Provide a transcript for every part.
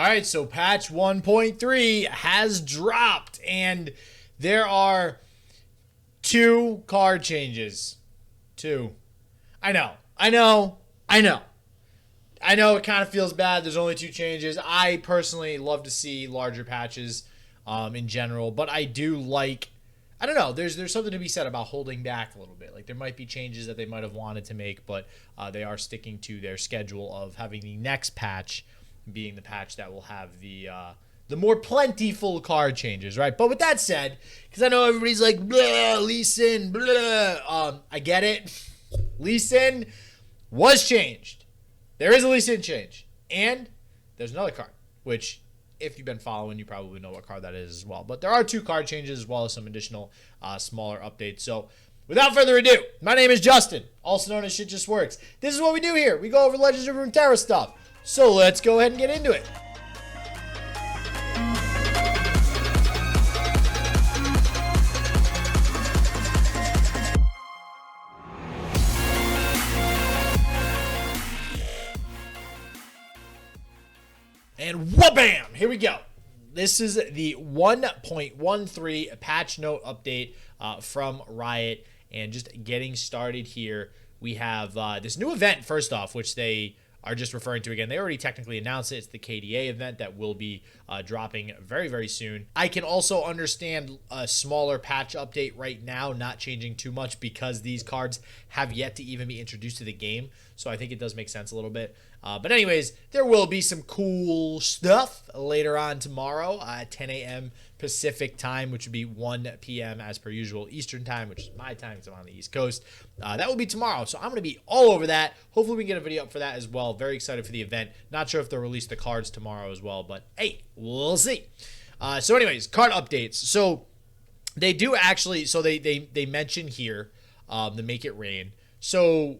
right, so patch 1.3 has dropped, and there are 2 card changes. 2. I know it kind of feels bad. There's only 2 changes. I personally love to see larger patches in general, but I do like, I don't know, there's something to be said about holding back a little bit. Like, there might be changes that they might have wanted to make, but they are sticking to their schedule of having the next patch being the patch that will have the more plentiful card changes, right? But with that said, because I know everybody's like, blah, Lee Sin, blah, I get it. Lee Sin was changed. There is a Lee Sin change. And there's another card, which, if you've been following, you probably know what card that is as well. But there are 2 card changes as well as some additional smaller updates. So, without further ado, my name is Justin, also known as Shit Just Works. This is what we do here. We go over Legends of Runeterra stuff. So let's go ahead and get into it. And wha-bam! Here we go. This is the 1.13 patch note update from Riot. And just getting started here, we have this new event, first off, which they are just referring to again. They already technically announced it. It's the KDA event that will be dropping very, very soon. I can also understand a smaller patch update right now, not changing too much because these cards have yet to even be introduced to the game. So I think it does make sense a little bit. But anyways, there will be some cool stuff later on tomorrow at 10 a.m. Pacific time, which would be 1 p.m. as per usual Eastern time, which is my time because I'm on the East Coast. That will be tomorrow, so I'm going to be all over that. Hopefully we can get a video up for that as well. Very excited for the event. Not sure if they'll release the cards tomorrow as well, but hey, we'll see. So anyways, card updates. So they do actually, so they mention here the Make It Rain. So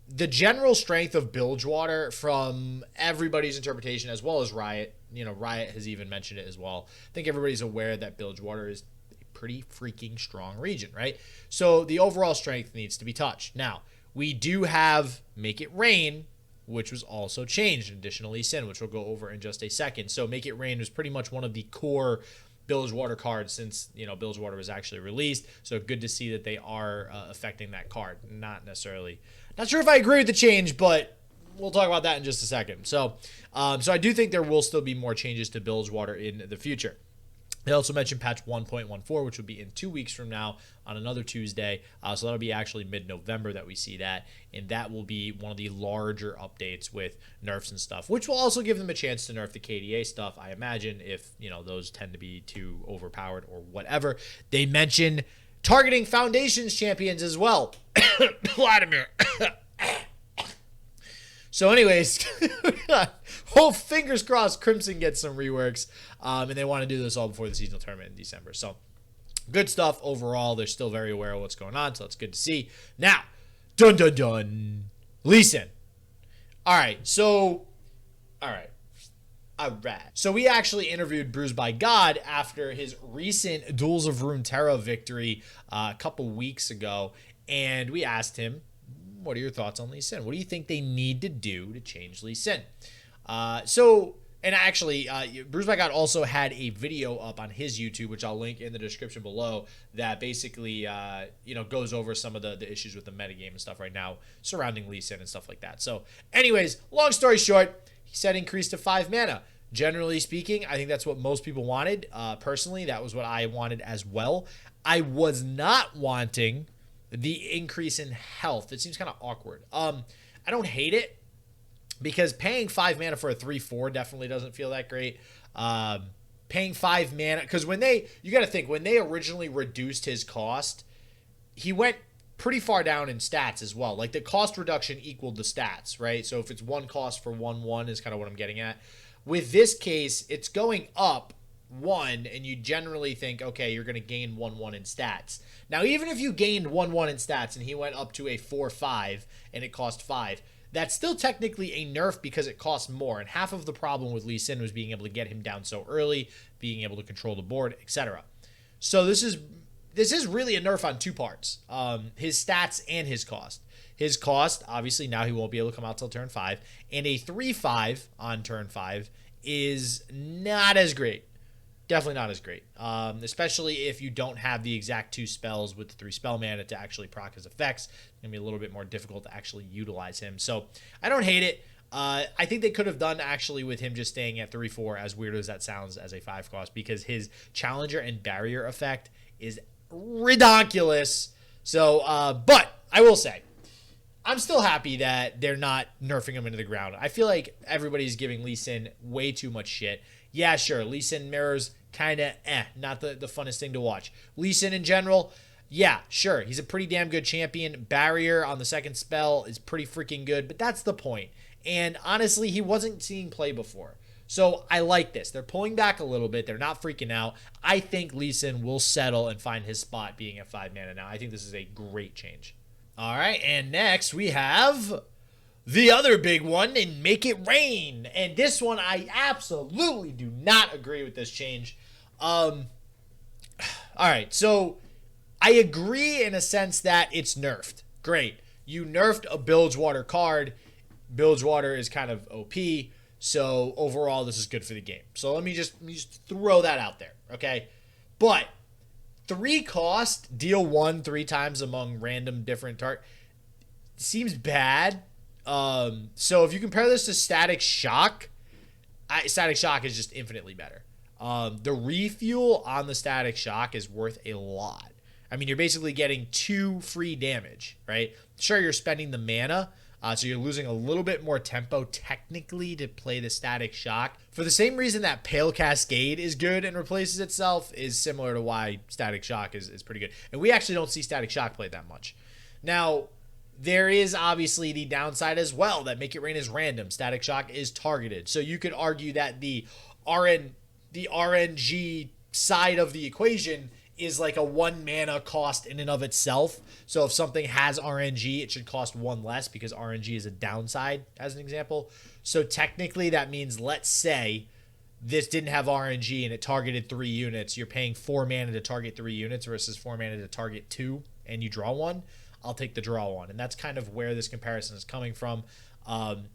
the general strength of Bilgewater from everybody's interpretation, as well as Riot, Riot has even mentioned it as well. I think everybody's aware that Bilgewater is a pretty freaking strong region, right? So the overall strength needs to be touched. Now, we do have Make It Rain, which was also changed, additionally Sin, which we'll go over in just a second. So Make It Rain was pretty much one of the core Bilgewater cards since, Bilgewater was actually released. So good to see that they are affecting that card. Not sure if I agree with the change, but we'll talk about that in just a second. So I do think there will still be more changes to Bilgewater in the future. They also mentioned patch 1.14, which will be in 2 weeks from now on another Tuesday. So that'll be actually mid-November that we see that. And that will be one of the larger updates with nerfs and stuff, which will also give them a chance to nerf the KDA stuff, I imagine, if, those tend to be too overpowered or whatever. They mention targeting Foundations champions as well. Vladimir. So anyways, hope, fingers crossed, Crimson gets some reworks, and they want to do this all before the seasonal tournament in December. So good stuff overall. They're still very aware of what's going on, so that's good to see. Now, dun dun dun, Lee Sin. All right. So we actually interviewed Bruised by God after his recent Duels of Runeterra victory a couple weeks ago, and we asked him, what are your thoughts on Lee Sin? What do you think they need to do to change Lee Sin? And actually, Bruised by God also had a video up on his YouTube, which I'll link in the description below, that basically, goes over some of the issues with the metagame and stuff right now surrounding Lee Sin and stuff like that. So anyways, long story short, he said increase to 5 mana. Generally speaking, I think that's what most people wanted. Personally, that was what I wanted as well. I was not wanting the increase in health. It seems kind of awkward. I don't hate it because paying 5 mana for a 3/4 definitely doesn't feel that great. Paying 5 mana, because you got to think, when they originally reduced his cost, he went pretty far down in stats as well. Like, the cost reduction equaled the stats, right? So if it's 1 cost for 1/1 is kind of what I'm getting at. With this case, it's going up 1, and you generally think, okay, you're going to gain 1/1 in stats. Now, even if you gained 1/1 in stats and he went up to a 4/5 and it cost 5, that's still technically a nerf because it costs more. And half of the problem with Lee Sin was being able to get him down so early, being able to control the board, etc. So this is really a nerf on 2 parts, his stats and his cost. His cost, obviously, now he won't be able to come out till turn 5, and a 3/5 on turn 5 is not as great. Definitely not as great, especially if you don't have the exact 2 spells with the 3 spell mana to actually proc his effects. It's going to be a little bit more difficult to actually utilize him. So I don't hate it. I think they could have done actually with him just staying at 3/4, as weird as that sounds, as a 5 cost, because his challenger and barrier effect is ridiculous. So, but I will say, I'm still happy that they're not nerfing him into the ground. I feel like everybody's giving Lee Sin way too much shit. Yeah, sure, Lee Sin mirrors, kind of not the funnest thing to watch. Lee Sin in general, yeah, sure, he's a pretty damn good champion. Barrier on the 2nd spell is pretty freaking good, but that's the point. And honestly, he wasn't seeing play before. So I like this. They're pulling back a little bit. They're not freaking out. I think Lee Sin will settle and find his spot being at 5 mana now. I think this is a great change. All right, and next we have the other big one in Make It Rain. And this one, I absolutely do not agree with this change. All right, so I agree in a sense that it's nerfed. Great. You nerfed a Bilgewater card. Bilgewater is kind of OP, so overall this is good for the game. So let me just throw that out there, okay? But 3 cost, deal 1 3 times among random different targets seems bad. So if you compare this to Static Shock, Static Shock is just infinitely better. The refuel on the Static Shock is worth a lot. I mean, you're basically getting 2 free damage, right? Sure, you're spending the mana, so you're losing a little bit more tempo technically to play the Static Shock. For the same reason that Pale Cascade is good and replaces itself is similar to why Static Shock is pretty good. And we actually don't see Static Shock played that much. Now, there is obviously the downside as well that Make It Rain is random. Static Shock is targeted. So you could argue that the RNG side of the equation is like a 1 mana cost in and of itself. So if something has RNG, it should cost 1 less because RNG is a downside, as an example. So technically that means, let's say this didn't have RNG and it targeted 3 units. You're paying 4 mana to target 3 units versus 4 mana to target 2, and you draw 1. I'll take the draw 1. And that's kind of where this comparison is coming from.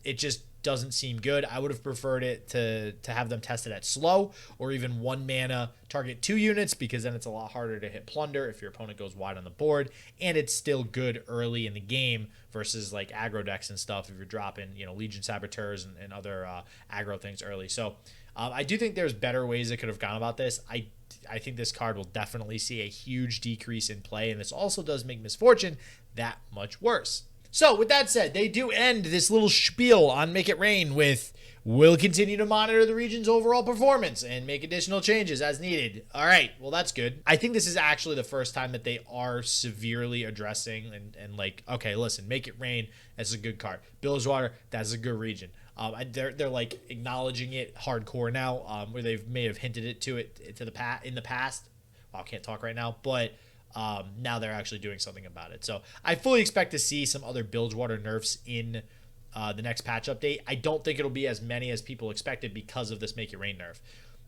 It just doesn't seem good. I would have preferred it to have them tested at slow, or even 1 mana target 2 units, because then it's a lot harder to hit plunder if your opponent goes wide on the board, and it's still good early in the game versus like aggro decks and stuff if you're dropping, you know, Legion Saboteurs and other aggro things early. So I do think there's better ways that could have gone about this. I think this card will definitely see a huge decrease in play, and this also does make Misfortune that much worse. So with that said, they do end this little spiel on Make It Rain with, we'll continue to monitor the region's overall performance and make additional changes as needed. All right, well, that's good. I think this is actually the first time that they are severely addressing and like, okay, listen, Make It Rain, that's a good card. Bilgewater, that's a good region. They're like acknowledging it hardcore now, where they may have hinted it in the past. Well, I can't talk right now, but now they're actually doing something about it. So I fully expect to see some other Bilgewater nerfs in the next patch update. I don't think it'll be as many as people expected because of this Make It Rain nerf,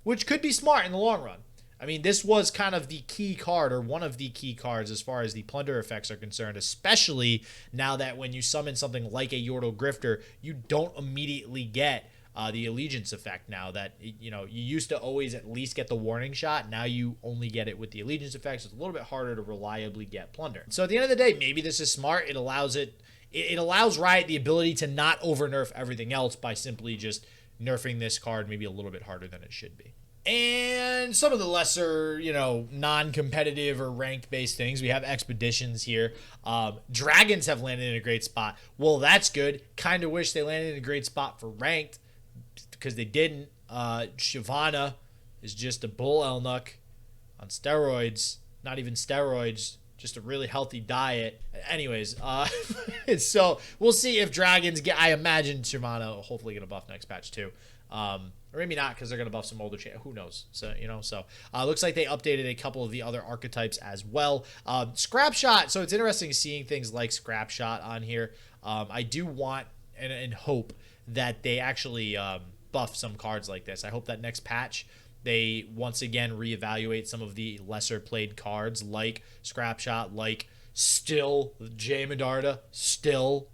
which could be smart in the long run. I mean, this was kind of the key card, or one of the key cards as far as the plunder effects are concerned, especially now that when you summon something like a Yordle Grifter, you don't immediately get the allegiance effect. Now that, you know, you used to always at least get the warning shot, now you only get it with the allegiance effect, so it's a little bit harder to reliably get plunder. So at the end of the day, maybe this is smart. It allows Riot the ability to not over nerf everything else by simply just nerfing this card maybe a little bit harder than it should be. And some of the lesser, you know, non-competitive or ranked-based things. We have expeditions here. Dragons have landed in a great spot. Well, that's good. Kind of wish they landed in a great spot for ranked, because they didn't. Shyvana is just a bull Elnuck on steroids. Not even steroids, just a really healthy diet. Anyways, so we'll see if dragons get. I imagine Shyvana will hopefully get a buff next patch too. Or maybe not, because they're going to buff some older who knows. So, you know, looks like they updated a couple of the other archetypes as well. Scrap Shot. So it's interesting seeing things like Scrap Shot on here. I do want and hope that they actually buff some cards like this. I hope that next patch they once again reevaluate some of the lesser played cards like Scrap Shot, like still Jay Medarda, still.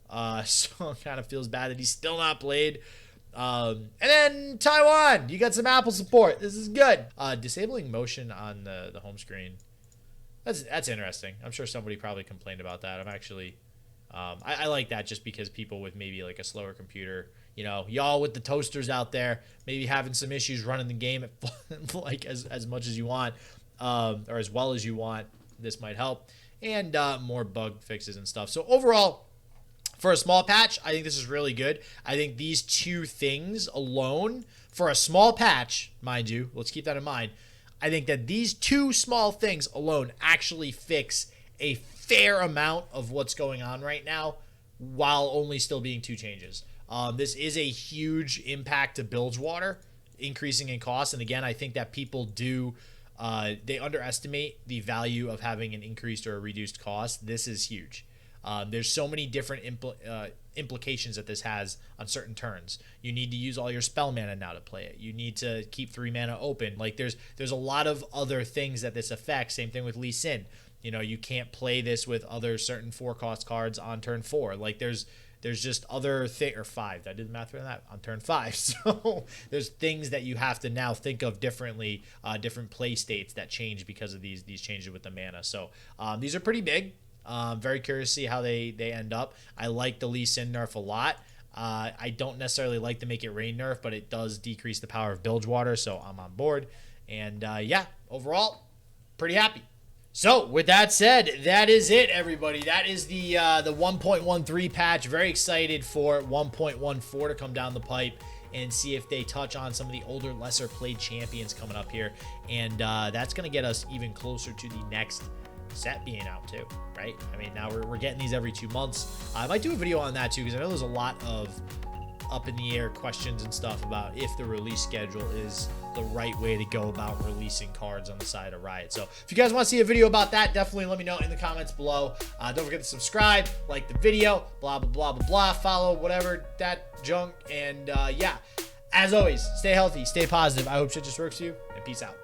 So it kind of feels bad that he's still not played. And then Taiwan, you got some Apple support. This is good. Disabling motion on the home screen. That's interesting. I'm sure somebody probably complained about that. I'm actually, I like that just because people with maybe like a slower computer, you know, y'all with the toasters out there, maybe having some issues running the game at, like as much as you want, or as well as you want, this might help. And more bug fixes and stuff. So overall, for a small patch, I think this is really good. I think these two things alone, for a small patch, mind you, let's keep that in mind, I think that these two small things alone actually fix a fair amount of what's going on right now while only still being two changes. This is a huge impact to Bilgewater, increasing in cost. And again, I think that people do, they underestimate the value of having an increased or a reduced cost. This is huge. There's so many different implications that this has on certain turns. You need to use all your spell mana now to play it. You need to keep 3 mana open. Like there's a lot of other things that this affects. Same thing with Lee Sin. You know, you can't play this with other certain 4-cost cards on turn 4. Like there's just other or 5. I did the math for that on turn 5. So there's things that you have to now think of differently, different play states that change because of these changes with the mana. So these are pretty big. Very curious to see how they end up. I like the Lee Sin nerf a lot. I don't necessarily like to make it rain nerf, but it does decrease the power of Bilgewater, so I'm on board. And yeah, overall, pretty happy. So with that said, that is it, everybody. That is the 1.13 patch. Very excited for 1.14 to come down the pipe and see if they touch on some of the older, lesser played champions coming up here. And that's going to get us even closer to the next set being out too, right? I mean, now we're getting these every 2 months. I might do a video on that too, because I know there's a lot of up in the air questions and stuff about if the release schedule is the right way to go about releasing cards on the side of Riot. So if you guys want to see a video about that, definitely let me know in the comments below. Don't forget to subscribe, like the video, blah, blah, blah, blah, blah, follow, whatever, that junk. And yeah, as always, stay healthy, stay positive. I hope shit just works for you, and peace out.